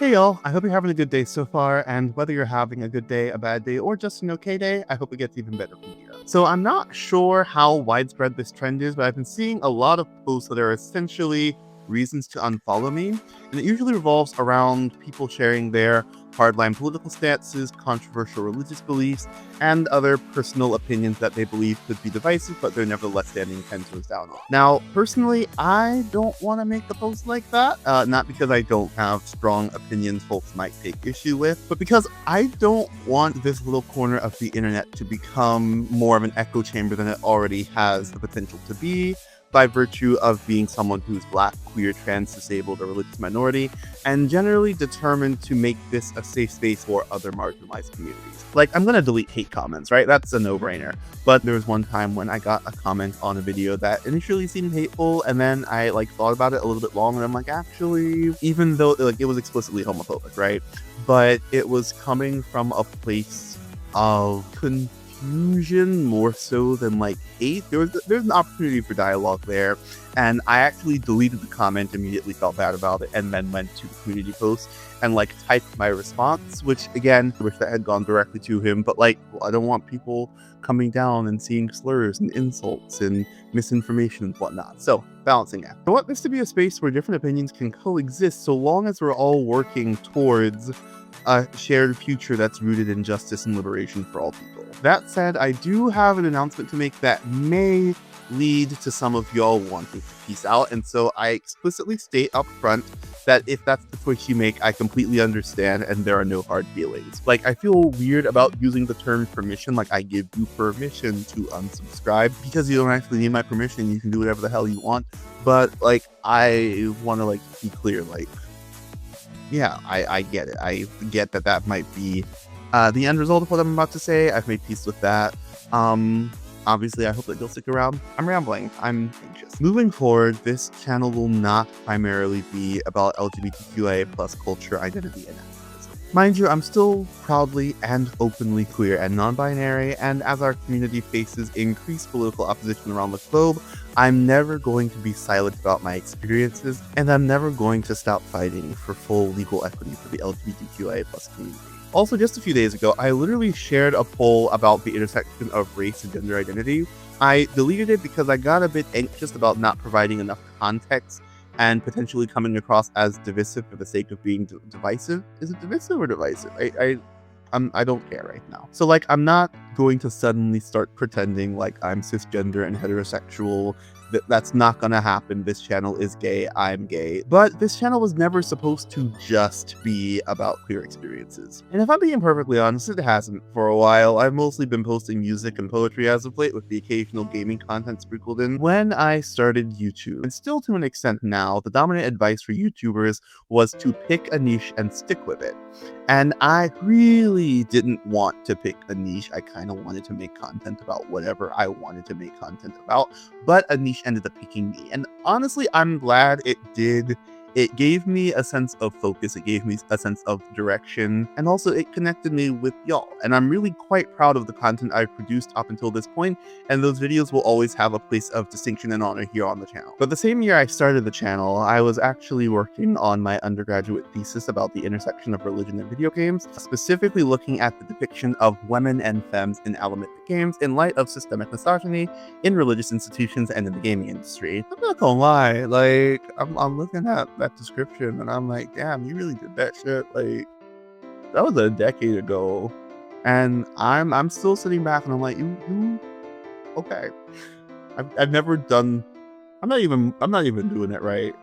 Hey y'all, I hope you're having a good day so far, and whether you're having a good day, a bad day, or just an okay day, I hope it gets even better from here. So I'm not sure how widespread this trend is, but I've been seeing a lot of posts that are essentially reasons to unfollow me, and it usually revolves around people sharing their hardline political stances, controversial religious beliefs, and other personal opinions that they believe could be divisive, but they're nevertheless standing 10 toes down on. Now, personally, I don't want to make a post like that, not because I don't have strong opinions folks might take issue with, but because I don't want this little corner of the internet to become more of an echo chamber than it already has the potential to be, by virtue of being someone who's Black, queer, trans, disabled, or religious minority, and generally determined to make this a safe space for other marginalized communities. Like, I'm gonna delete hate comments, right? That's a no-brainer. But there was one time when I got a comment on a video that initially seemed hateful, and then I thought about it a little bit longer, and I'm like, actually, even though it was explicitly homophobic, right? But it was coming from a place of confusion more so than hate. There's an opportunity for dialogue there, and I actually deleted the comment, immediately felt bad about it, and then went to the community post and typed my response, which again, I wish that had gone directly to him, but I don't want people coming down and seeing slurs and insults and misinformation and whatnot. So balancing act. I want this to be a space where different opinions can coexist so long as we're all working towards a shared future that's rooted in justice and liberation for all people. That said, I do have an announcement to make that may lead to some of y'all wanting to peace out, and so I explicitly state up front that if that's the choice you make, I completely understand and there are no hard feelings. I feel weird about using the term permission, I give you permission to unsubscribe, because you don't actually need my permission, you can do whatever the hell you want, but I want to be clear, yeah, I get it. I get that might be the end result of what I'm about to say. I've made peace with that. Obviously, I hope that you'll stick around. I'm rambling. I'm anxious. Moving forward, this channel will not primarily be about LGBTQIA+ culture, identity, and activism. Mind you, I'm still proudly and openly queer and non-binary, and as our community faces increased political opposition around the globe, I'm never going to be silent about my experiences, and I'm never going to stop fighting for full legal equity for the LGBTQIA+ community. Also, just a few days ago, I literally shared a poll about the intersection of race and gender identity. I deleted it because I got a bit anxious about not providing enough context and potentially coming across as divisive for the sake of being divisive. Is it divisive or divisive? I don't care right now. So I'm not going to suddenly start pretending I'm cisgender and heterosexual. That's not gonna happen. This channel is gay, I'm gay. But this channel was never supposed to just be about queer experiences. And if I'm being perfectly honest, it hasn't for a while. I've mostly been posting music and poetry as of late, with the occasional gaming content sprinkled in. When I started YouTube, and still to an extent now, the dominant advice for YouTubers was to pick a niche and stick with it. And I really didn't want to pick a niche. I kind of wanted to make content about whatever I wanted to make content about, but a niche ended up picking me. And honestly, I'm glad it did. It gave me a sense of focus, it gave me a sense of direction, and also it connected me with y'all. And I'm really quite proud of the content I've produced up until this point, and those videos will always have a place of distinction and honor here on the channel. But the same year I started the channel, I was actually working on my undergraduate thesis about the intersection of religion and video games, specifically looking at the depiction of women and femmes in allomithic games in light of systemic misogyny in religious institutions and in the gaming industry. I'm not gonna lie, I'm looking at that description and I'm like, damn, you really did that shit. That was a decade ago, and I'm still sitting back and I'm like, you okay. I've never done. I'm not even doing it right.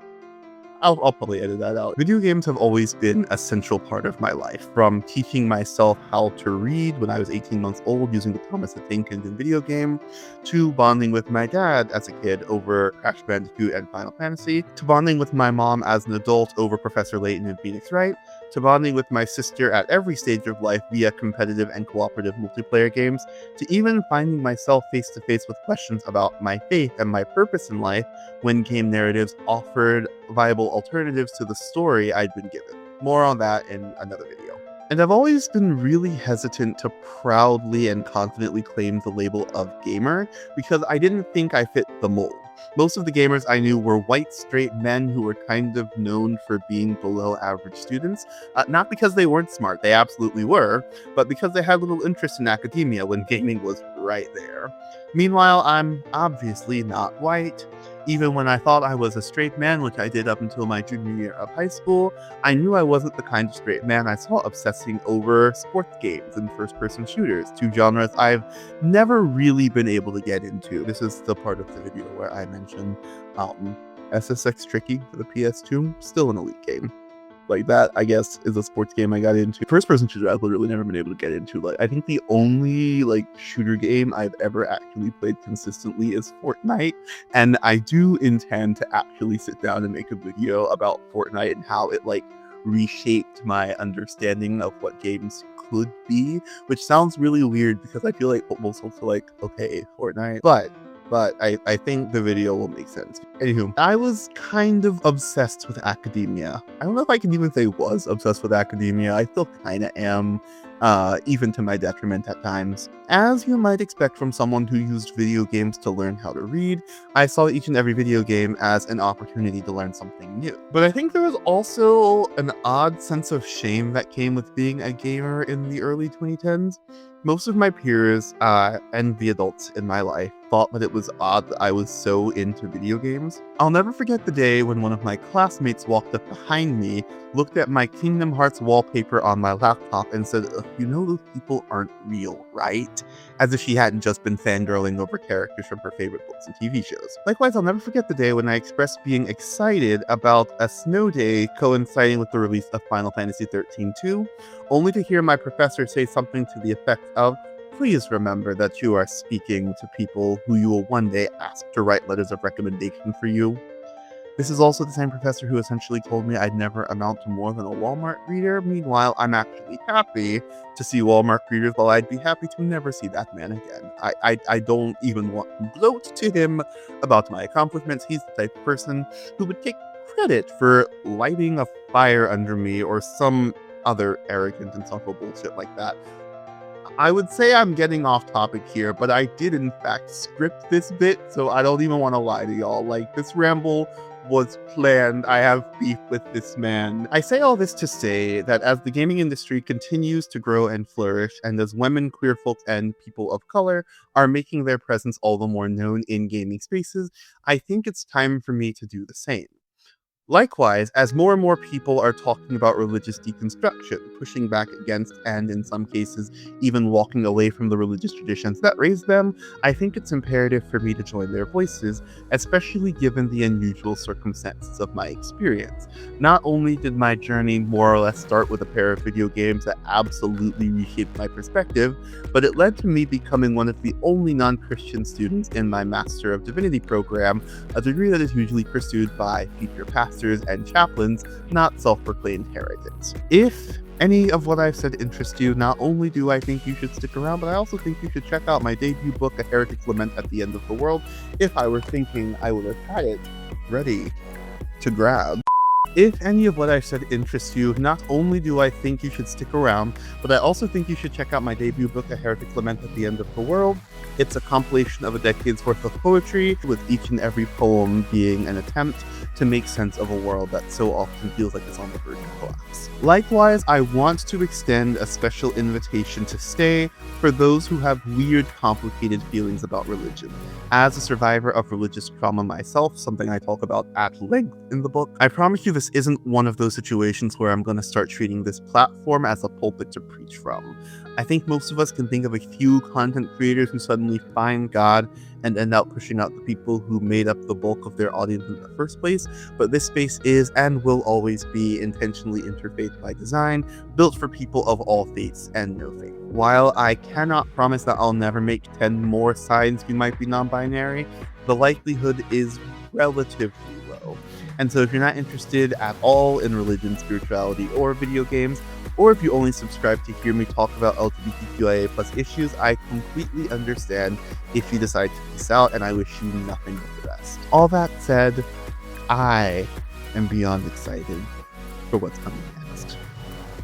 I'll probably edit that out. Video games have always been a central part of my life, from teaching myself how to read when I was 18 months old using the Thomas the Tank Engine video game, to bonding with my dad as a kid over Crash Bandicoot and Final Fantasy, to bonding with my mom as an adult over Professor Layton and Phoenix Wright, to bonding with my sister at every stage of life via competitive and cooperative multiplayer games, to even finding myself face to face with questions about my faith and my purpose in life when game narratives offered viable alternatives to the story I'd been given. More on that in another video. And I've always been really hesitant to proudly and confidently claim the label of gamer because I didn't think I fit the mold. Most of the gamers I knew were white, straight men who were kind of known for being below average students, not because they weren't smart, they absolutely were, but because they had little interest in academia when gaming was right there. Meanwhile, I'm obviously not white. Even when I thought I was a straight man, which I did up until my junior year of high school, I knew I wasn't the kind of straight man I saw obsessing over sports games and first-person shooters, two genres I've never really been able to get into. This is the part of the video where I mention SSX Tricky for the PS2, still an elite game. Like, that, I guess, is a sports game I got into. First-person shooter I've literally never been able to get into. Like, I think the only, shooter game I've ever actually played consistently is Fortnite, and I do intend to actually sit down and make a video about Fortnite and how it, reshaped my understanding of what games could be, which sounds really weird because I feel like most folks are like, okay, Fortnite, but I think the video will make sense. Anywho, I was kind of obsessed with academia. I don't know if I can even say was obsessed with academia. I still kind of am, even to my detriment at times. As you might expect from someone who used video games to learn how to read, I saw each and every video game as an opportunity to learn something new. But I think there was also an odd sense of shame that came with being a gamer in the early 2010s. Most of my peers and the adults in my life thought that it was odd that I was so into video games. I'll never forget the day when one of my classmates walked up behind me, looked at my Kingdom Hearts wallpaper on my laptop, and said, "You know those people aren't real, right?" As if she hadn't just been fangirling over characters from her favorite books and TV shows. Likewise, I'll never forget the day when I expressed being excited about a snow day coinciding with the release of Final Fantasy XIII-2, only to hear my professor say something to the effect of, "Please remember that you are speaking to people who you will one day ask to write letters of recommendation for you." This is also the same professor who essentially told me I'd never amount to more than a Walmart greeter. Meanwhile, I'm actually happy to see Walmart greeters, while I'd be happy to never see that man again. I don't even want to gloat to him about my accomplishments. He's the type of person who would take credit for lighting a fire under me or some other arrogant and insufferable bullshit like that. I would say I'm getting off topic here, but I did in fact script this bit, so I don't even want to lie to y'all. This ramble was planned. I have beef with this man. I say all this to say that as the gaming industry continues to grow and flourish, and as women, queer folks, and people of color are making their presence all the more known in gaming spaces, I think it's time for me to do the same. Likewise, as more and more people are talking about religious deconstruction, pushing back against, and in some cases, even walking away from the religious traditions that raised them, I think it's imperative for me to join their voices, especially given the unusual circumstances of my experience. Not only did my journey more or less start with a pair of video games that absolutely reshaped my perspective, but it led to me becoming one of the only non-Christian students in my Master of Divinity program, a degree that is usually pursued by future pastors and chaplains, not self-proclaimed heretics. If any of what I've said interests you, not only do I think you should stick around, but I also think you should check out my debut book, A Heretic's Lament at the End of the World. If I were thinking, I would have had it ready to grab. If any of what I've said interests you, not only do I think you should stick around, but I also think you should check out my debut book, A Heretic's Lament at the End of the World. It's a compilation of a decade's worth of poetry, with each and every poem being an attempt to make sense of a world that so often feels like it's on the verge of collapse. Likewise, I want to extend a special invitation to stay for those who have weird, complicated feelings about religion. As a survivor of religious trauma myself, something I talk about at length in the book, I promise you this isn't one of those situations where I'm going to start treating this platform as a pulpit to preach from. I think most of us can think of a few content creators who suddenly find God and end up pushing out the people who made up the bulk of their audience in the first place, but this space is and will always be intentionally interfaith by design, built for people of all faiths and no faith. While I cannot promise that I'll never make 10 more signs you might be non-binary, the likelihood is relatively low. And so if you're not interested at all in religion, spirituality, or video games, or if you only subscribe to hear me talk about LGBTQIA+ issues, I completely understand if you decide to peace out, and I wish you nothing but the best. All that said, I am beyond excited for what's coming next.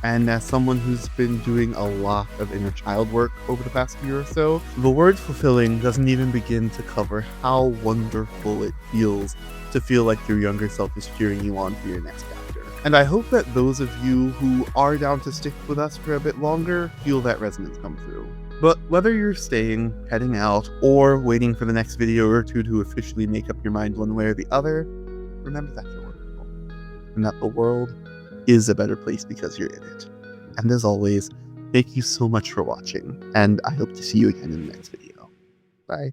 And as someone who's been doing a lot of inner child work over the past year or so, the word fulfilling doesn't even begin to cover how wonderful it feels to feel like your younger self is cheering you on for your next chapter. And I hope that those of you who are down to stick with us for a bit longer feel that resonance come through. But whether you're staying, heading out, or waiting for the next video or two to officially make up your mind one way or the other, remember that you're wonderful, and that the world is a better place because you're in it. And as always, thank you so much for watching, and I hope to see you again in the next video. Bye.